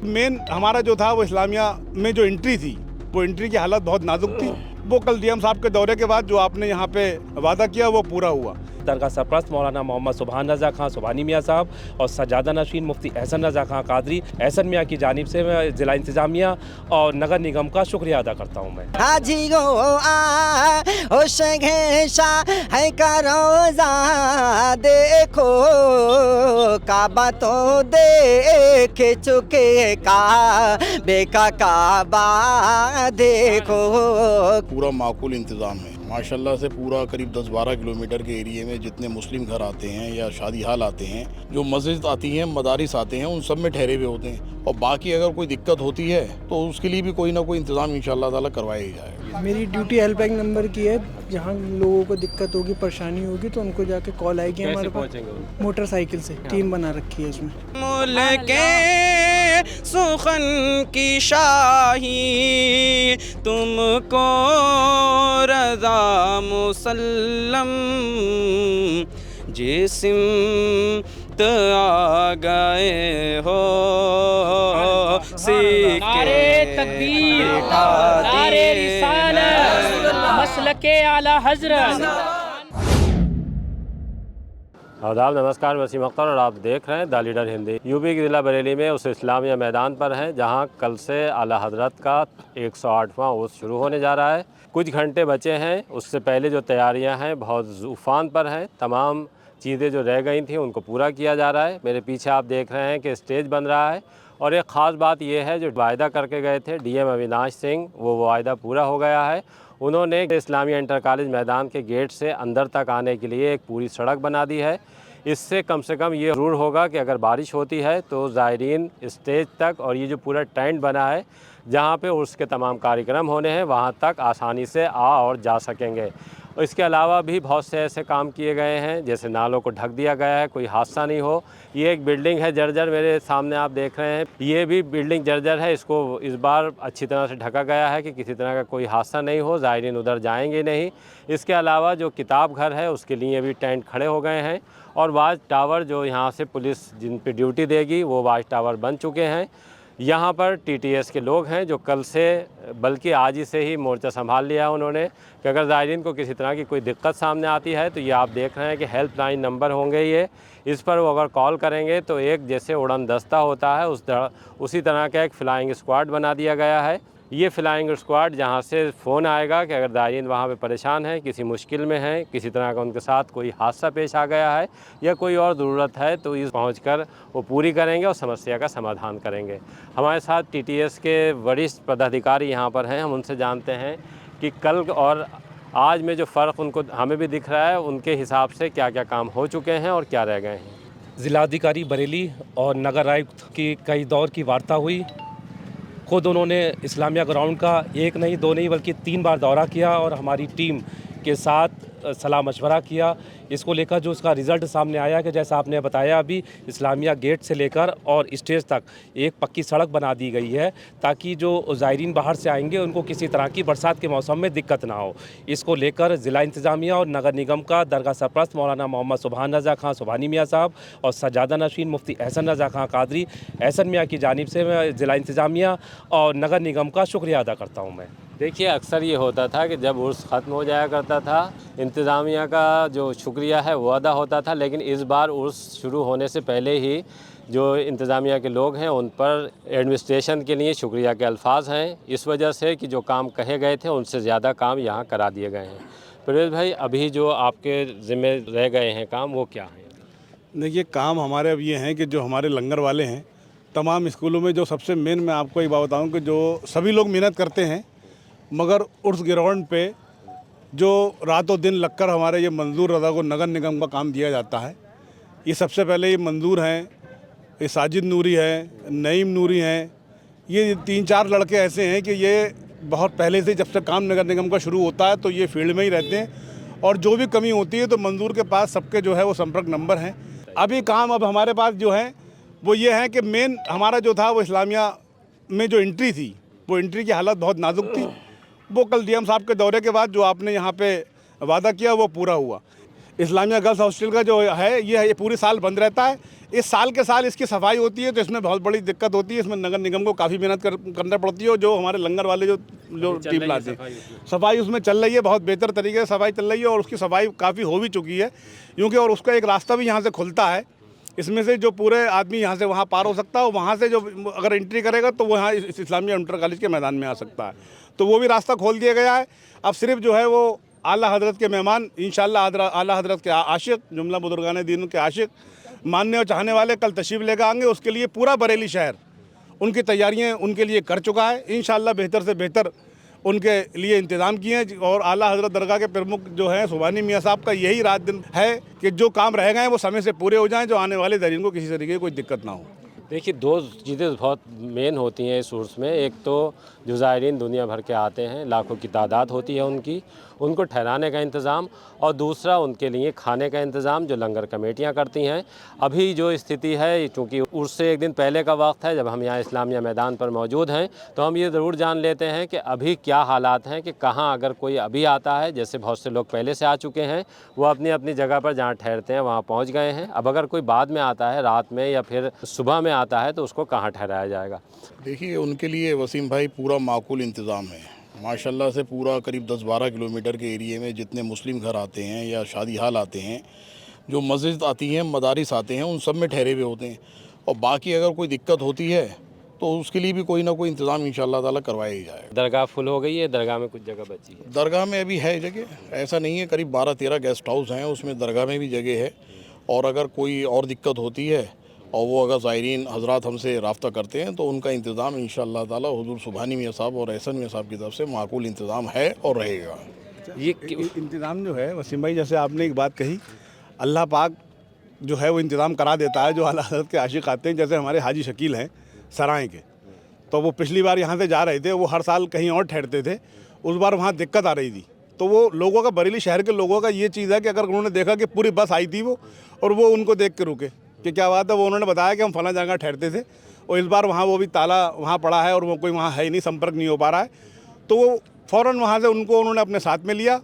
Main हमारा जो था वो इस्लामिया में जो एंट्री थी, वो एंट्री की हालत बहुत नाजुक थी। वो कल डीएम साहब के दौरे के बाद जो आपने यहाँ पे वादा किया वो पूरा हुआ। दरगाह सरपरस्त मौलाना मोहम्मद सुभान रज़ा खां सुभानी मियाँ साहब और सज्जादा नशीन मुफ्ती एहसन रज़ा खां कादरी एहसन मियाँ की जानिब से मैं ज़िला इंतज़ामिया और नगर निगम का शुक्रिया अदा करता हूँ। मैं हाजियो आ शा है करोजा देखो काबा तो देख चुके का बेका काबा देखो। पूरा माकूल इंतज़ाम है माशाल्लाह से। पूरा करीब 10-12 किलोमीटर के एरिए में जितने मुस्लिम घर आते हैं या शादी हाल आते हैं, जो मस्जिद आती हैं, मदारिस आते हैं, उन सब में ठहरे हुए होते हैं। और बाकी अगर कोई दिक्कत होती है तो उसके लिए भी कोई ना कोई इंतज़ाम इंशाअल्लाह ताला करवाया ही जाएगा। मेरी ड्यूटी हेल्पलाइन नंबर की है, जहाँ लोगों को दिक्कत होगी, परेशानी होगी तो उनको जाके कॉल आएगी। हमारे पास मोटरसाइकिल से टीम बना रखी है उसमें। मुल्के सुखन की शाही तुमको रज़ा मुसल्लम जिस्म आ गए हो नारे तकबीर, नारे रिसालत, मसलके आला हज़रत। आदाब, नमस्कार, वसीम अख्तर और आप देख रहे हैं द लीडर हिंदी। यूपी के ज़िला बरेली में उस इस्लामिया मैदान पर हैं जहां कल से आला हज़रत का 108वां उर्स शुरू होने जा रहा है। कुछ घंटे बचे हैं, उससे पहले जो तैयारियां हैं बहुत ज़ूफ़ान पर हैं। तमाम चीज़ें जो रह गई थी उनको पूरा किया जा रहा है। मेरे पीछे आप देख रहे हैं कि स्टेज बन रहा है और एक ख़ास बात यह है जो वायदा करके गए थे डीएम अविनाश सिंह, वो वायदा पूरा हो गया है। उन्होंने इस्लामिया इंटर कॉलेज मैदान के गेट से अंदर तक आने के लिए एक पूरी सड़क बना दी है। इससे कम से कम ये ज़रूर होगा कि अगर बारिश होती है तो ज़ायरीन स्टेज तक और ये जो पूरा टेंट बना है जहाँ पे उर्स के तमाम कार्यक्रम होने हैं वहाँ तक आसानी से आ और जा सकेंगे। इसके अलावा भी बहुत से ऐसे काम किए गए हैं, जैसे नालों को ढक दिया गया है, कोई हादसा नहीं हो। ये एक बिल्डिंग है जर्जर, मेरे सामने आप देख रहे हैं, ये भी बिल्डिंग जर्जर है। इसको इस बार अच्छी तरह से ढका गया है कि किसी तरह का कोई हादसा नहीं हो, ज़ायरीन उधर जाएंगे नहीं। इसके अलावा जो किताब घर है उसके लिए भी टेंट खड़े हो गए हैं और वाच टावर जो यहाँ से पुलिस जिन पर ड्यूटी देगी वो वाच टावर बन चुके हैं। यहाँ पर टीटीएस के लोग हैं जो कल से बल्कि आज ही से ही मोर्चा संभाल लिया है उन्होंने कि अगर ज़ायरीन को किसी तरह की कोई दिक्कत सामने आती है तो ये आप देख रहे हैं कि हेल्पलाइन नंबर होंगे ये, इस पर वो अगर कॉल करेंगे तो एक जैसे उड़न दस्ता होता है उसी तरह का एक फ़्लाइंग स्क्वाड बना दिया गया है। ये फ़्लाइंग स्क्वाड जहाँ से फ़ोन आएगा कि अगर ज़ायरीन वहाँ पे परेशान है, किसी मुश्किल में है, किसी तरह का उनके साथ कोई हादसा पेश आ गया है या कोई और ज़रूरत है तो इस पहुँचकर वो पूरी करेंगे और समस्या का समाधान करेंगे। हमारे साथ टीटीएस के वरिष्ठ पदाधिकारी यहाँ पर हैं, हम उनसे जानते हैं कि कल और आज में जो फ़र्क उनको हमें भी दिख रहा है, उनके हिसाब से क्या क्या काम हो चुके हैं और क्या रह गए हैं। ज़िलाधिकारी बरेली और नगर आयुक्त की कई दौर की वार्ता हुई। खुद उन्होंने इस्लामिया ग्राउंड का एक नहीं दो नहीं बल्कि 3 बार दौरा किया और हमारी टीम के साथ सलाह मशवरा किया। इसको लेकर जो उसका रिज़ल्ट सामने आया कि जैसा आपने बताया अभी इस्लामिया गेट से लेकर और स्टेज तक एक पक्की सड़क बना दी गई है ताकि जो ज़ायरीन बाहर से आएंगे उनको किसी तरह की बरसात के मौसम में दिक्कत ना हो। इसको लेकर ज़िला इंतज़ामिया और नगर निगम का दरगाह सरपरस्त मौलाना मोहम्मद सुभान रज़ा खां सुभानी मियाँ साहब और सज्जादा नशीन मुफ्ती एहसन रज़ा खां कादरी एहसन मियाँ की जानिब से मैं ज़िला इंतज़ामिया और नगर निगम का शुक्रिया अदा करता हूँ। मैं देखिए अक्सर ये होता था कि जब उर्स ख़त्म हो जाया करता था इंतज़ामिया का जो शुक्रिया है वो अदा होता था, लेकिन इस बार उर्स शुरू होने से पहले ही जो इंतज़ामिया के लोग हैं उन पर एडमिनिस्ट्रेशन के लिए शुक्रिया के अल्फाज हैं, इस वजह से कि जो काम कहे गए थे उनसे ज़्यादा काम यहाँ करा दिए गए हैं। परवेज़ भाई, अभी जो आपके ज़िम्मे रह गए हैं काम वो क्या हैं? देखिए, काम हमारे अब ये हैं कि जो हमारे लंगर वाले हैं तमाम स्कूलों में, जो सबसे मेन मैं आपको एक बात बताऊँ कि जो सभी लोग मेहनत करते हैं मगर उर्स ग्राउंड पे जो रातों दिन लगकर हमारे ये मंजूर रज़ा को नगर निगम का काम दिया जाता है। ये सबसे पहले ये मंजूर हैं, ये साजिद नूरी है, नईम नूरी हैं, ये 3-4 लड़के ऐसे हैं कि ये बहुत पहले से जब से काम नगर निगम का शुरू होता है तो ये फील्ड में ही रहते हैं और जो भी कमी होती है तो मंजूर के पास सबके जो है वो संपर्क नंबर हैं। अभी काम अब हमारे पास जो है वो ये है कि मेन हमारा जो था वो इस्लामिया में जो एंट्री थी वो एंट्री की हालत बहुत नाजुक थी। वो कल डीएम साहब के दौरे के बाद जो आपने यहाँ पे वादा किया वो पूरा हुआ। इस्लामिया गर्ल्स हॉस्टल का जो है ये पूरी साल बंद रहता है। इस साल के साल इसकी सफाई होती है तो इसमें बहुत बड़ी दिक्कत होती है। इसमें नगर निगम को काफ़ी मेहनत करना पड़ती है और जो हमारे लंगर वाले जो टीम लाते हैं सफाई उसमें चल रही है, बहुत बेहतर तरीके से सफाई चल रही है और उसकी सफाई काफ़ी हो भी चुकी है क्योंकि और उसका एक रास्ता भी यहाँ से खुलता है। इसमें से जो पूरे आदमी यहाँ से वहाँ पार हो सकता है और वहाँ से जो अगर एंट्री करेगा तो वो यहाँ इस्लामिया इंटर कॉलेज के मैदान में आ सकता है, तो वो भी रास्ता खोल दिया गया है। अब सिर्फ जो है वो आला हज़रत के मेहमान इंशाअल्लाह आला हज़रत के आशिक, जुमला बुजुर्गान दीन के आशिक मानने और चाहने वाले कल तशरीफ़ लेकर आएंगे। उसके लिए पूरा बरेली शहर उनकी तैयारियाँ उनके लिए कर चुका है। इंशाअल्लाह बेहतर से बेहतर उनके लिए इंतज़ाम किए हैं और आला हज़रत दरगाह के प्रमुख जो हैं सुबहानी मियाँ साहब का यही रात दिन है कि जो काम रह गए हैं वो समय से पूरे हो जाएं, जो आने वाले ज़ायरीन को किसी तरीके की कोई दिक्कत ना हो। देखिए, दो चीज़ें बहुत मेन होती हैं इस उर्स में। एक तो जो ज़ायरीन दुनिया भर के आते हैं, लाखों की तादाद होती है उनकी, उनको ठहराने का इंतज़ाम, और दूसरा उनके लिए खाने का इंतज़ाम जो लंगर कमेटियां करती हैं। अभी जो स्थिति है, चूँकि उर्स से एक दिन पहले का वक्त है जब हम यहाँ इस्लामिया मैदान पर मौजूद हैं, तो हम ये ज़रूर जान लेते हैं कि अभी क्या हालात हैं, कि कहाँ अगर कोई अभी आता है, जैसे बहुत से लोग पहले से आ चुके हैं, वो अपनी अपनी जगह पर जहाँ ठहरते हैं वहाँ पहुँच गए हैं। अब अगर कोई बाद में आता है, रात में या फिर सुबह में आता है, तो उसको कहाँ ठहराया जाएगा? देखिए, उनके लिए वसीम भाई पूरा माकूल इंतज़ाम है माशाल्लाह से। पूरा करीब 10-12 किलोमीटर के एरिए में जितने मुस्लिम घर आते हैं या शादी हाल आते हैं, जो मस्जिद आती हैं, मदारिस आते हैं, उन सब में ठहरे हुए होते हैं। और बाकी अगर कोई दिक्कत होती है तो उसके लिए भी कोई ना कोई इंतज़ाम इंशाअल्लाह ताला करवाया ही जाएगा। दरगाह फुल हो गई है? दरगाह में कुछ जगह बची है? दरगाह में अभी है जगह, ऐसा नहीं है। करीब 12-13 गेस्ट हाउस हैं, उसमें दरगाह में भी जगह है। और अगर कोई और दिक्कत होती है और वो अगर ज़ायरीन हजरात हमसे रब्ता करते हैं तो उनका इंतज़ाम इंशाअल्लाह ताला हुज़ूर सुबहानी मियाँ साहब और एहसन मियाँ साहब की तरफ से माकूल इंतज़ाम है और रहेगा। ये इंतज़ाम जो है वसीम भाई, जैसे आपने एक बात कही, अल्लाह पाक जो है वो इंतज़ाम करा देता है। जो आला हज़रत के आशिक आते हैं, जैसे हमारे हाजी शकील हैं सराय के, तो वो पिछली बार यहाँ से जा रहे थे, वो हर साल कहीं और ठहरते थे। उस बार वहाँ दिक्कत आ रही थी, तो वो लोगों का, बरेली शहर के लोगों का ये चीज़ है कि अगर उन्होंने देखा कि पूरी बस आई थी वो, और वो उनको देख के रुके कि क्या बात है, वो उन्होंने बताया कि हम फला जगह ठहरते थे और इस बार वहाँ वो भी ताला वहाँ पड़ा है और वो कोई वहाँ है ही नहीं, संपर्क नहीं हो पा रहा है। तो वो फ़ौरन वहाँ से उनको उन्होंने अपने साथ में लिया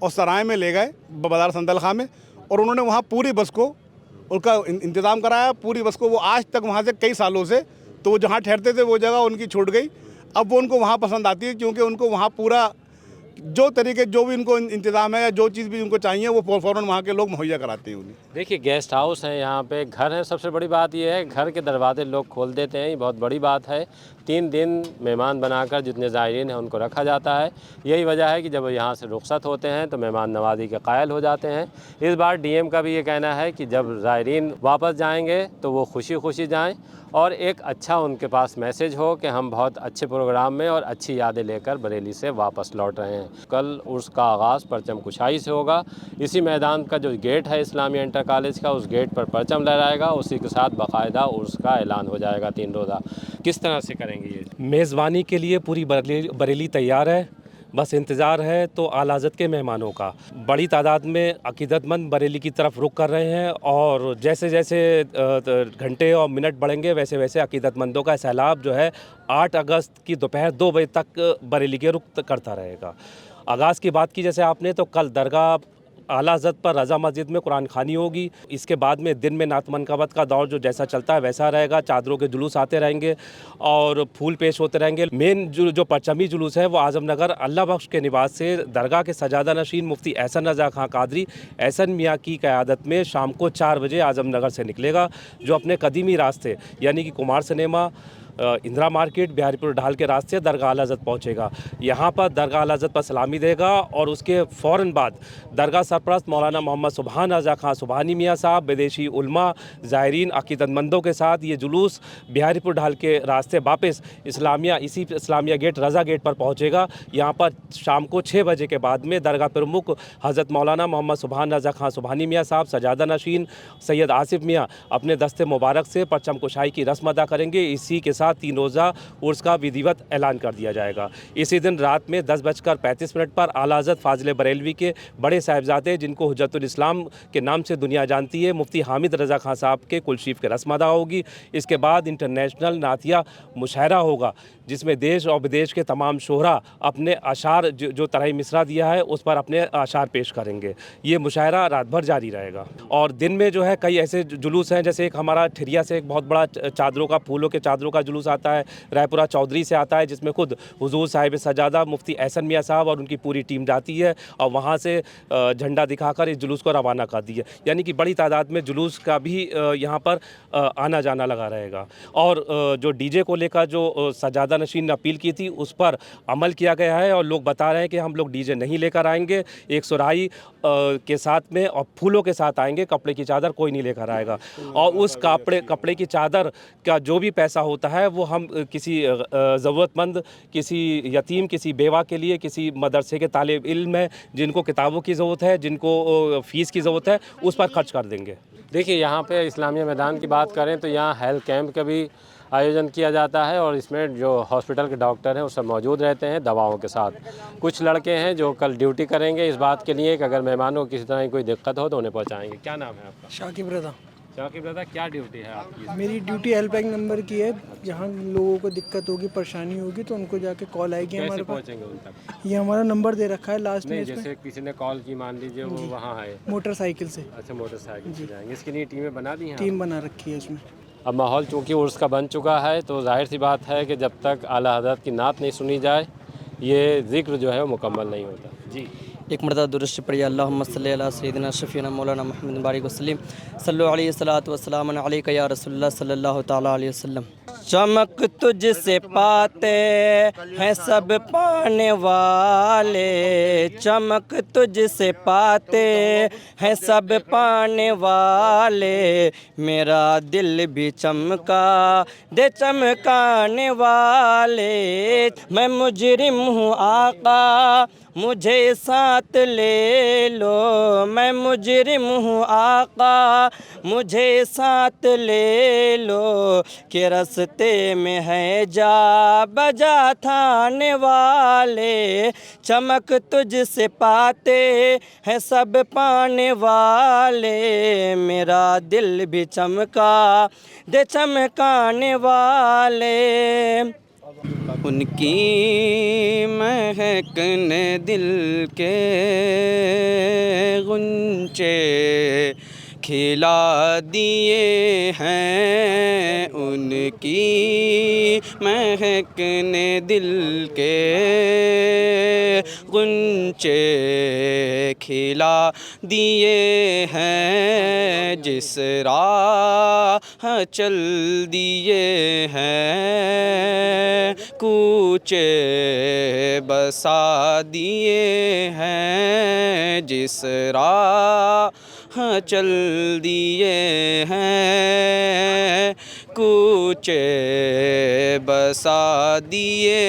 और सराय में ले गए, बाज़ार संदल खां में, और उन्होंने वहाँ पूरी बस को उनका इंतज़ाम कराया। पूरी बस को वो आज तक वहाँ से कई सालों से, तो वो जहाँ ठहरते थे वो जगह उनकी छूट गई। अब वो उनको वहाँ पसंद आती है क्योंकि उनको वहाँ पूरा जो तरीके, जो भी उनको इंतज़ाम है या जो चीज़ भी उनको चाहिए वो फ़ौरन वहाँ के लोग मुहैया कराते हैं उन्हें। देखिए, गेस्ट हाउस हैं, यहाँ पे घर है। सबसे बड़ी बात यह है, घर के दरवाजे लोग खोल देते हैं, ये बहुत बड़ी बात है। 3 दिन मेहमान बनाकर जितने ज़ायरीन हैं उनको रखा जाता है। यही वजह है कि जब यहाँ से रुखसत होते हैं तो मेहमान नवाजी के कायल हो जाते हैं। इस बार डीएम का भी ये कहना है कि जब ज़ायरीन वापस जाएंगे तो वो खुशी खुशी जाएं और एक अच्छा उनके पास मैसेज हो कि हम बहुत अच्छे प्रोग्राम में और अच्छी यादें लेकर बरेली से वापस लौट रहे हैं। कल उर्स का आगाज़ परचम कुशाई से होगा। इसी मैदान का जो गेट है इस्लामिया इंटर कॉलेज का, उस गेट पर परचम लहराएगा। उसी के साथ बाकायदा उर्स का ऐलान हो जाएगा 3 रोज़ा। किस तरह से करेंगे ये? मेज़बानी के लिए पूरी बरेली तैयार है, बस इंतज़ार है तो आला हज़रत के मेहमानों का। बड़ी तादाद में अक़ीदतमंद बरेली की तरफ रुख कर रहे हैं और जैसे जैसे घंटे और मिनट बढ़ेंगे वैसे वैसे अक़ीदतमंदों का सैलाब जो है 8 अगस्त की दोपहर 2 बजे तक बरेली के रुख करता रहेगा। आगाज़ की बात की जैसे आपने, तो कल दरगाह आला हज़रत पर रज़ा मस्जिद में कुरान खानी होगी। इसके बाद में दिन में नात मनक़बत का दौर जो जैसा चलता है वैसा रहेगा। चादरों के जुलूस आते रहेंगे और फूल पेश होते रहेंगे। मेन जो परचमी जुलूस है वो आज़मनगर अल्लाह बख्श के निवास से दरगाह के सजादा नशीन मुफ्ती एहसन रज़ा खां कादरी एहसन मियाँ की क़यादत में शाम को 4 बजे आज़मनगर से निकलेगा, जो अपने कदीमी रास्ते यानी कि कुमार सिनेमा, इंदिरा मार्केट, बिहारीपुर ढाल के रास्ते दरगाह आला हज़रत पहुँचेगा। यहाँ पर दरगाह आला हज़रत पर सलामी देगा और उसके फ़ौरन बाद दरगाह सरपरस्त मौलाना मोहम्मद सुबहान रज़ा खां सुबहानी मियाँ साहब, विदेशी उलमा, ज़ायरीन, अक़ीदतमंदों के साथ ये जुलूस बिहारीपुर ढाल के रास्ते वापस इसी इस्लामिया गेट, रज़ा गेट पर पहुँचेगा। यहाँ पर शाम को 6 बजे के बाद में दरगाह प्रमुख हज़रत मौलाना मोहम्मद सुबहान रज़ा खां सुबहानी मियाँ साहब, सजादा नशीन सैयद आसिफ मियाँ अपने दस्ते मुबारक से परचम कुशाई की रस्म अदा करेंगे। इसी के साथ साथ 3 रोज़ा उर्स का विधिवत ऐलान कर दिया जाएगा। इसी दिन रात में 10:35 पर आला हज़रत फाजिल बरेलवी के बड़े साहिबजादे, जिनको हुज्जतुल इस्लाम के नाम से दुनिया जानती है, मुफ्ती हामिद रज़ा खां साहब के कुलशीफ के रस्म अदा होगी। इसके बाद इंटरनेशनल नातिया मुशायरा होगा, जिसमें देश और विदेश के तमाम शोहरा अपने अशार जो तरह मिसरा दिया है उस पर अपने अशार पेश करेंगे। ये मुशायरा रात भर जारी रहेगा। और दिन में जो है कई ऐसे जुलूस हैं, जैसे एक हमारा ठिरिया से एक बहुत बड़ा चादरों का, फूलों के चादरों का जुलूस आता है, रायपुरा चौधरी से आता है, जिसमें खुद हुजूर साहिब सजादा मुफ्ती एहसन मियाँ साहब और उनकी पूरी टीम जाती है और वहाँ से झंडा दिखाकर इस जुलूस को रवाना कर दी है। यानी कि बड़ी तादाद में जुलूस का भी यहाँ पर आना जाना लगा रहेगा। और जो डीजे को लेकर जो सजादा नशीन ने अपील की थी उस पर अमल किया गया है और लोग बता रहे हैं कि हम लोग डीजे नहीं लेकर आएंगे, एक सुराही के साथ में और फूलों के साथ आएंगे, कपड़े की चादर कोई नहीं लेकर आएगा। और उस कपड़े की चादर का जो भी पैसा होता है वो हम किसी ज़रूरतमंद, किसी यतीम, किसी बेवा के लिए, किसी मदरसे के तालिब इल्म है जिनको किताबों की ज़रूरत है, जिनको फ़ीस की ज़रूरत है, उस पर खर्च कर देंगे। देखिए, यहाँ पे इस्लामिया मैदान की बात करें तो यहाँ हेल्थ कैंप का भी आयोजन किया जाता है और इसमें जो हॉस्पिटल के डॉक्टर हैं वो सब मौजूद रहते हैं दवाओं के साथ। कुछ लड़के हैं जो कल ड्यूटी करेंगे इस बात के लिए कि अगर मेहमानों को किसी तरह की कोई दिक्कत हो तो उन्हें पहुँचाएँगे। क्या नाम है आपका? शाकिब रज़ा। शाकिब रज़ा, क्या ड्यूटी है आपकी? मेरी ड्यूटी हेल्पलाइन नंबर की है, जहाँ लोगों को दिक्कत होगी, परेशानी होगी तो उनको जाके कॉल आएगी हमारे पास। पहुँचेंगे उन तक? ये हमारा नंबर दे रखा है लास्ट में। जैसे किसी ने कॉल की, मान लीजिए वो वहाँ आए मोटरसाइकिल से। अच्छा, मोटरसाइकिल से जाएंगे। इसके लिए टीमें बना दी हैं? टीम बना रखी है उसमें। अब माहौल चूँकि उर्स का बन चुका है तो जाहिर सी बात है कि जब तक आला हज़रत की नात नहीं सुनी जाए ये ज़िक्र जो है वो मुकम्मल नहीं होता। जी, एक मरतबा दुरुस्त पढ़िए, अल्लाहुम्मा सल्ली अला सय्यिदिना शफ़ीना मौलाना मुहम्मद बारिक वसल्लम सल्लल्लाहु अलैहि वसल्लम वस्सलाम अलैका या रसूलल्लाह सल्लल्लाहु तआला अलैहि वसल्लम। चमक तुझसे पाते हैं सब पाने वाले, चमक तुझसे पाते हैं सब पाने वाले, मेरा दिल भी चमका दे चमकाने वाले। मैं मुजरिम हूँ आका मुझे साथ ले लो, मैं मुजरिम हूँ आका मुझे साथ ले लो, के रस्ते में है जा बजा थाने वाले। चमक तुझसे पाते हैं सब पाने वाले, मेरा दिल भी चमका दे चमकाने वाले। उनकी महकने दिल के गुंचे खिला दिए हैं, उनकी महकने दिल के गुंचे खिला दिए हैं, जिस राह चल दिए हैं, कूचे बसा दिए हैं, जिस राह चल दिए हैं, कूचे बसा दिए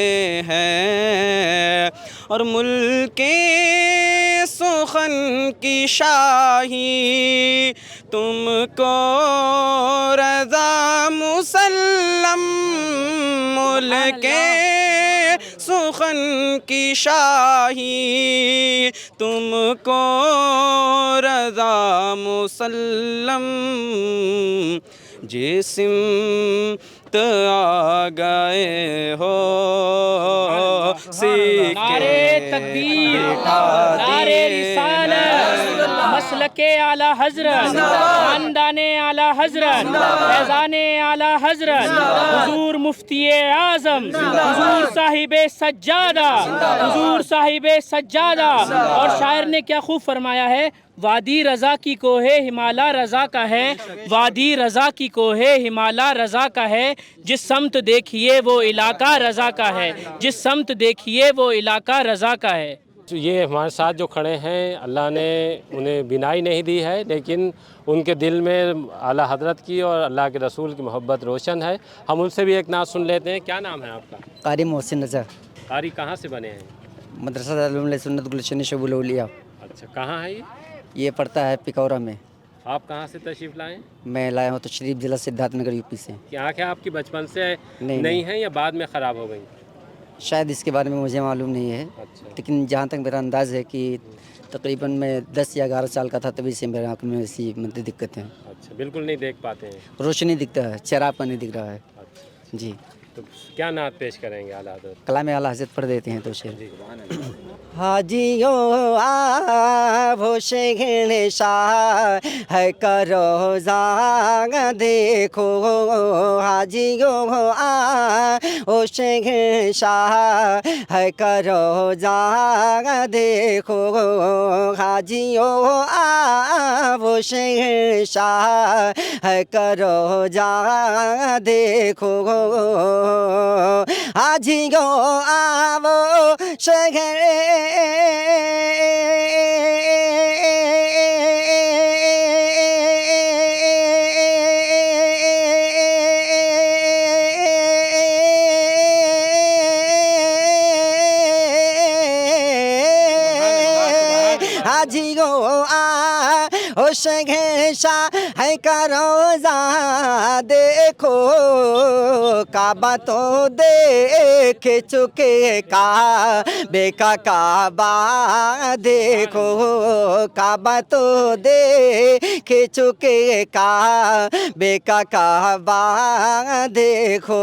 हैं। और मुल्के सुखन की शाही तुमको रज़ा मुसल्लम, मुल्के सुखन की शाही तुमको रज़ा मुसल्लम, जिस्म आ गए हो नारे तकबीर, नारे रिसालत, मसलके आला हजरत, खानदाने आला हजरत, फैज़ाने आला हजरत, हुजूर मुफ्ती आज़म, हुजूर साहिबे सज्जादा, हुजूर साहिबे सज्जादा। और शायर ने क्या खूब फरमाया है, वादी रज़ा की कोहे हिमाला रज़ा का है, वादी रज़ा की कोहे हिमाला रज़ा का है, जिस समत देखिए वो इलाका रज़ा का है, जिस समत देखिए वो इलाका रज़ा का है। ये हमारे साथ जो खड़े हैं, अल्लाह ने उन्हें बिनाई नहीं दी है, लेकिन उनके दिल में आला हज़रत की और अल्लाह के रसूल की मोहब्बत रोशन है। हम उनसे भी एक नात सुन लेते हैं। क्या नाम है आपका? कारी मोहसिन रज़ा। कारी कहाँ से बने हैं? मदरसा दारुल सुन्नत गुलशन शबुल औलिया। अच्छा, कहाँ है ये? ये पड़ता है पिकौरा में। आप कहाँ से तशरीफ़ लाए? मैं लाया हूँ तो शरीफ जिला सिद्धार्थनगर यूपी से। क्या क्या आपकी बचपन से नहीं, नहीं है या बाद में ख़राब हो गई? शायद इसके बारे में मुझे मालूम नहीं है, अच्छा। लेकिन जहाँ तक मेरा अंदाज़ है कि तकरीबन मैं 10 या 11 साल का था तभी से मेरे आँख में ऐसी मतलब दिक्कतें हैं। अच्छा, बिल्कुल नहीं देख पाते हैं। रोशनी दिखता है, चेहरापन नहीं दिख रहा है। अच्छा, जी, तो क्या नात पेश करेंगे आला हज़रत? कलाम आला हज़रत पढ़ देते हैं तो शेर। जी। हाजियो आवो शहन शाह है करो जाग देखो, हाजियो आवो शहन शाह है करो जाग देखो, हाजियो आवो शहन शाह है करो जाग देखो, हाजियो आवो शहर हाजियो ओ शहंशा है करोजा देखो, काबा तो देख चुके काबे का काबा देखो, काबा तो देख चुके काबे का काबा देखो,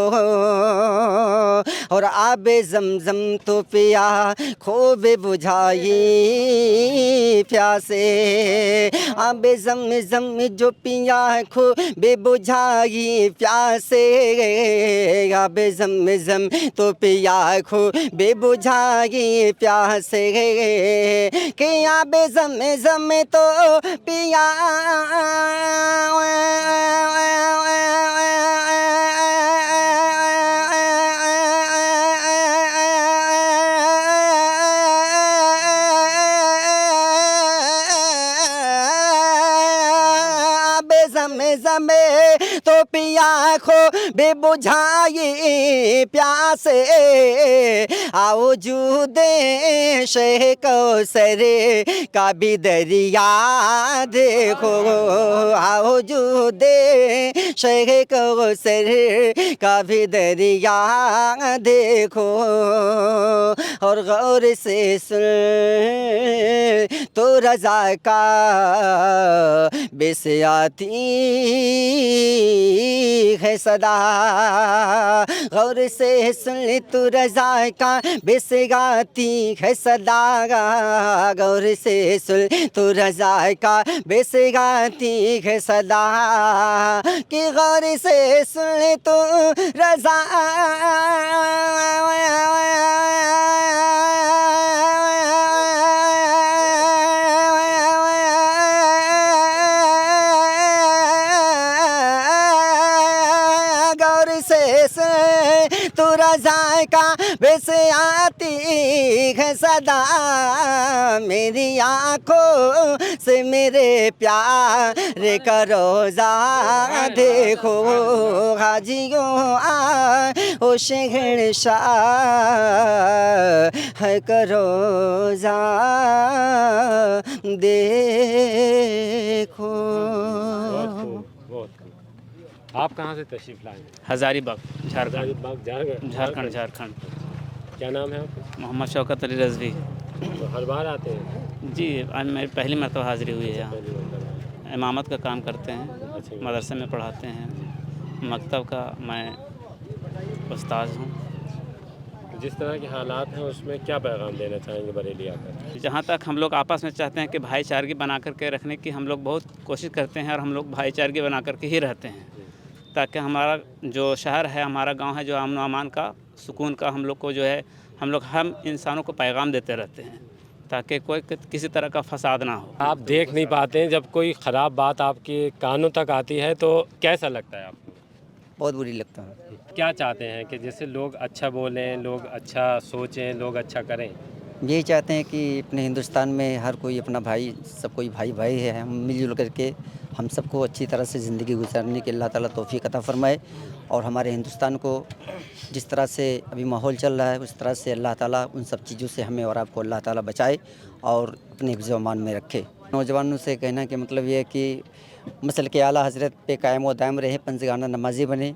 और आबे जमजम तो पिया खूब बुझाई प्यासे, आबे जमजम जो पिया खूब बुझाई प्यासे, आबे जमजम तो पिया खूब बुझाई प्यासे, कि आबे जमजम तो पिया जमे तो पिया खो बेबुझाई प्यासे, आओ जूदे शे कौसर का भी दरिया देखो, आओ जूदे शे कौसर का भी दरिया देखो, और गौर से सुन तो रज़ा का बेसियाती है सदा, गौर से सुन तू रज़ा का बेसियाती है सदा, गौर से सुन तू रज़ा का बेसियाती है सदा, कि गौर से सुन तू रज़ा तू रज़ा का वैसे आती है सदा, मेरी आँखों से मेरे प्यार का रोज़ा देखो, हाजियों ओ शहंशाह है का रोज़ा देखो। बहुत खूब। आप कहाँ से तशरीफ़ लाए? हज़ारीबाग झारखंड। हज़ारीबाग झारखंड झारखंड। क्या नाम है आपका? मोहम्मद शौकत अली रज़वी। तो हर बार आते हैं? जी, आज मेरी पहली मरतबा हाज़िरी हुई है यहाँ। पहली बार। इमामत का काम करते हैं, अच्छा। मदरसे में पढ़ाते हैं, मकतब का मैं उस्ताद हूँ। जिस तरह के हालात हैं उसमें क्या पैगाम देना चाहेंगे बरेली आकर? जहाँ तक हम लोग आपस में चाहते हैं कि भाईचारगी बना करके रखने की हम लोग बहुत कोशिश करते हैं, और हम लोग भाईचारगी बना करके ही रहते हैं, ताकि हमारा जो शहर है, हमारा गांव है, जो अमन अमान का सुकून का हम लोग को जो है, हम इंसानों को पैगाम देते रहते हैं ताकि कोई किसी तरह का फसाद ना हो। आप देख नहीं पाते हैं, जब कोई ख़राब बात आपके कानों तक आती है तो कैसा लगता है आपको? बहुत बुरी लगता है। क्या चाहते हैं कि जैसे लोग अच्छा बोलें, लोग अच्छा सोचें, लोग अच्छा करें? यही चाहते हैं कि अपने हिंदुस्तान में हर कोई अपना भाई, सब कोई भाई भाई है, हम मिलजुल करके हम सबको अच्छी तरह से ज़िंदगी गुजारने की अल्लाह ताला तौफीक अता फ़रमाए, और हमारे हिंदुस्तान को जिस तरह से अभी माहौल चल रहा है उस तरह से अल्लाह ताला उन सब चीज़ों से हमें और आपको अल्लाह ताला बचाए और अपने हिफ्ज़-ओ-अमान में रखे। नौजवानों से कहना कि मतलब ये है कि मसल के आला हज़रत पे कायम व दायम रहे, पंजगाना नमाजी बने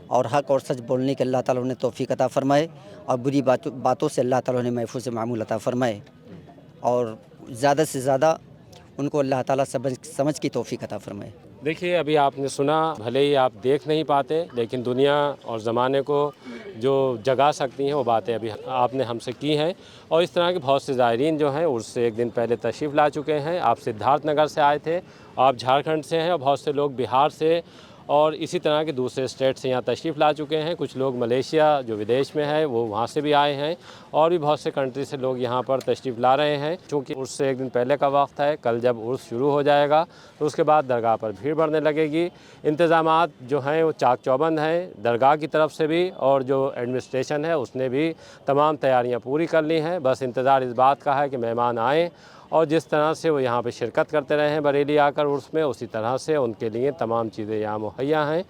और हक़ और सच बोलने के अल्लाह ताला उन्हें तौफ़ीक अता फ़रमाए और बुरी बातों से अल्लाह ताला उन्हें महफूज़ मामूल अता फ़रमाए और ज़्यादा से ज़्यादा उनको अल्लाह ताला समझ की तौफ़ीक अता फ़रमाए। देखिए, अभी आपने सुना, भले ही आप देख नहीं पाते लेकिन दुनिया और ज़माने को जो जगा सकती हैं वो बातें अभी आपने हमसे की हैं। और इस तरह के बहुत से ज़ायरीन जो हैं उर्स से एक दिन पहले तशरीफ़ ला चुके हैं। आप सिद्धार्थनगर से आए थे, आप झारखंड से हैं और बहुत से लोग बिहार से और इसी तरह के दूसरे स्टेट से यहाँ तशरीफ़ ला चुके हैं। कुछ लोग मलेशिया जो विदेश में है वो वहाँ से भी आए हैं और भी बहुत से कंट्री से लोग यहाँ पर तशरीफ़ ला रहे हैं। चूँकि उर्स से एक दिन पहले का वक्त है, कल जब उर्स शुरू हो जाएगा तो उसके बाद दरगाह पर भीड़ बढ़ने लगेगी। इंतज़ामात जो हैं वो चाक चौबंद हैं दरगाह की तरफ से भी और जो एडमिनिस्ट्रेशन है उसने भी तमाम तैयारियाँ पूरी कर ली हैं। बस इंतज़ार इस बात का है कि मेहमान आएँ और जिस तरह से वो यहाँ पे शिरकत करते रहे हैं बरेली आकर उर्स में, उसी तरह से उनके लिए तमाम चीज़ें यहाँ मुहैया हैं।